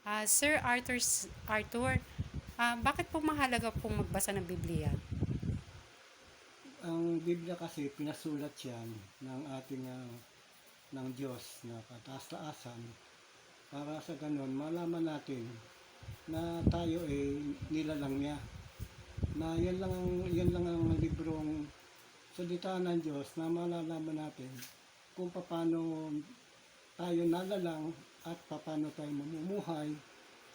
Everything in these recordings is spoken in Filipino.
Sir Arthur, bakit po mahalaga pong magbasa ng Biblia? Ang Biblia kasi pinasulat yan ng ating ng Diyos na kataas-taasan para sa ganun malaman natin na tayo ay nilalang niya. Na yan lang ang librong salita ng Diyos na malalaman natin kung paano tayo nalalang at paano tayo mamumuhay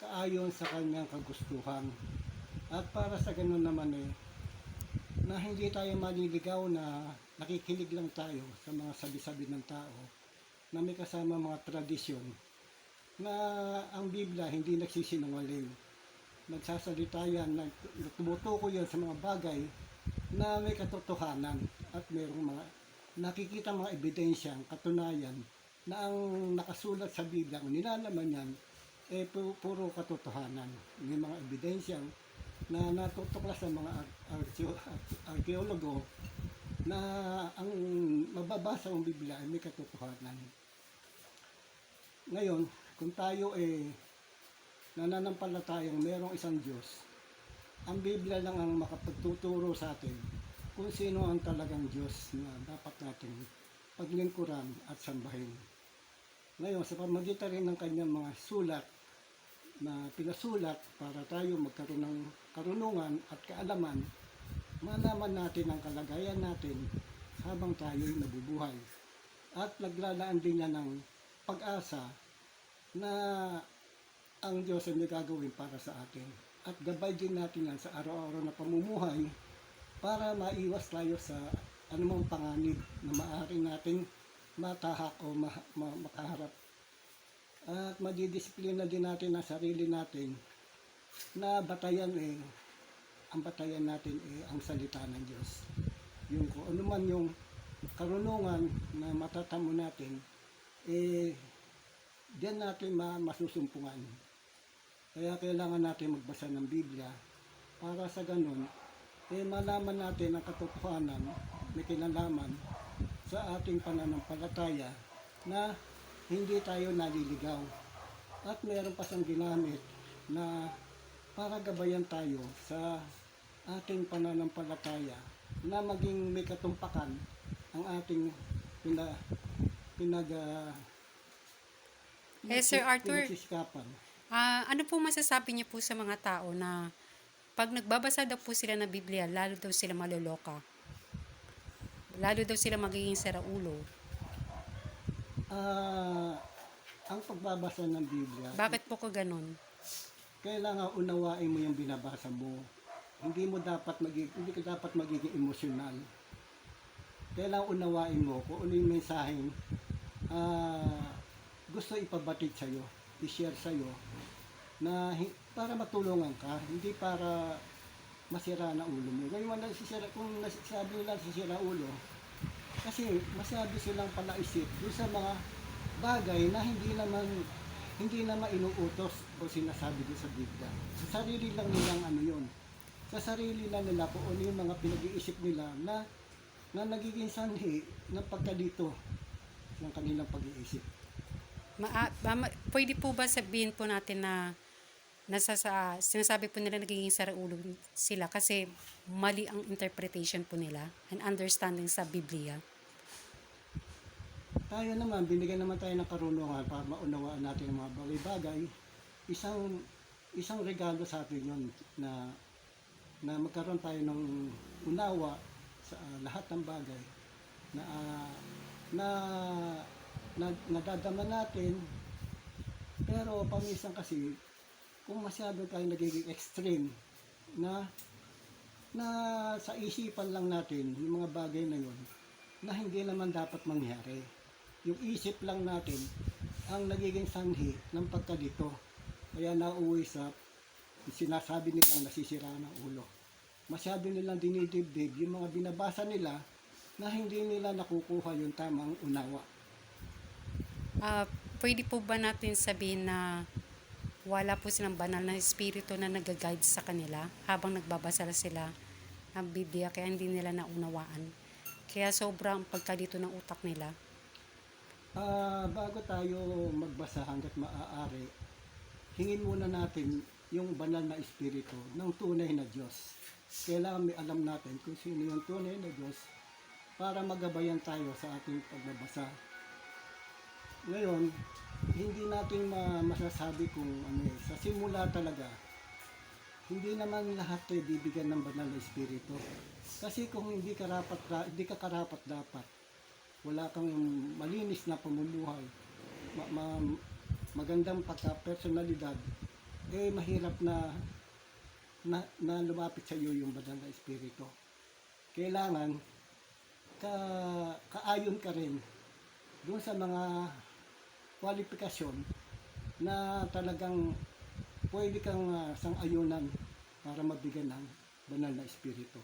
kaayon sa kanyang kagustuhan. At para sa ganun naman na hindi tayo maliligaw na nakikinig lang tayo sa mga sabi-sabi ng tao na may kasama mga tradisyon na ang Biblia hindi nagsisinungaling. Nagsasalita yan, tumutukoy yan sa mga bagay na may katotohanan at mayroong mga nakikita mga ebidensyang katunayan na ang nakasulat sa Biblia, ang nilalaman yan, puro katotohanan. May mga ebidensyang na natutuklas ng mga arkeologo na ang mababasa ng Biblia ay may katotohanan. Ngayon, kung tayo nananampalatayang merong isang Diyos, ang Biblia lang ang makapagtuturo sa atin kung sino ang talagang Diyos na dapat natin paglingkuran at sambahin. Ngayon, sa pamagitan rin ng kanyang mga sulat na pinasulat para tayo magkaroon ng karunungan at kaalaman, malaman natin ang kalagayan natin habang tayo'y nabubuhay. At naglalaan din niya ng pag-asa na ang Diyos ay may gagawin para sa atin. At gabay din natin yan sa araw-araw na pamumuhay para maiwas tayo sa anumang panganib na maaari natin matahak o makaharap. At madidisiplina din natin ang sarili natin na batayan ang batayan natin ang salita ng Diyos. Yung kung ano man yung karunungan na matatamo natin, diyan natin masusumpungan. Kaya kailangan natin magbasa ng Biblia para sa ganun, malaman natin ang katotohanan, may kinalaman sa ating pananampalataya na hindi tayo naliligaw. At meron pa siyang ginamit na para gabayan tayo sa ating pananampalataya na maging may katumpakan ang ating Sir Arthur, pinagsisikapan. ano po masasabi niyo po sa mga tao na pag nagbabasa daw po sila ng Biblia, lalo daw sila maloloka? Lalo daw sila magiging saraulo. Ang pagbabasa ng Biblia, Bakit po ko ganun? kailangan unawain mo yung binabasa mo. Hindi ka dapat magiging emosyonal. Kailangan unawain mo kung ano yung mensaheng gusto ipabatid sa'yo, i-share sa'yo, na para matulungan ka, hindi para masira na ulo mo. Ngayon, kung nasasabi nila sisira ulo, kasi masyado silang palaisip doon sa mga bagay na hindi naman inuutos o sinasabi doon sa Biblia. Sa sarili lang nilang yun. Sa sarili lang nila kung ano yung mga pinag-iisip nila na nagiging sanhi ng pagkalito ng kanilang pag-iisip. Pwede po ba sabihin po natin na sinasabi po nila nagiging saraulo sila kasi mali ang interpretation po nila and understanding sa Biblia? Tayo naman, binigyan naman tayo ng karunungan para maunawaan natin ang mga bagay-bagay. Isang regalo sa atin yun na magkaroon tayo ng unawa sa lahat ng bagay na na nadadama natin. Pero paminsan kasi kung masyado tayo nagiging extreme na sa isipan lang natin yung mga bagay na yun na hindi naman dapat mangyari. Yung isip lang natin ang nagiging sanhi ng pagkalito. Kaya nauwi sa sinasabi nilang nasisira ng ulo. Masyado nilang dinidibdib yung mga binabasa nila na hindi nila nakukuha yung tamang unawa. Pwede po ba natin sabihin na wala po silang banal na espiritu na nag-guide sa kanila habang nagbabasa sila ng Biblia kaya hindi nila naunawaan? Kaya sobrang pagkalito ng utak nila. Bago tayo magbasa hanggat maaari, hingin muna natin yung banal na espiritu ng tunay na Diyos. Kailangan may alam natin kung sino yung tunay na Diyos para magabayan tayo sa ating pagbabasa. Ngayon, hindi natin masasabi kung ano sa simula talaga, hindi naman lahat ay bibigyan ng banal na espiritu. Kasi kung hindi ka karapat dapat, wala kang malinis na pamumuhay, magandang pagka-personalidad, mahirap na lumapit sa iyo yung banal na espiritu. Kailangan kaayon ka rin doon sa mga kwalifikasyon na talagang pwede kang sang-ayunan para mabigyan ng banal na espiritu.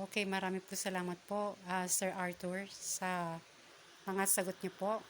Okay, marami po salamat po, Sir Arthur, sa mga sagot niyo po.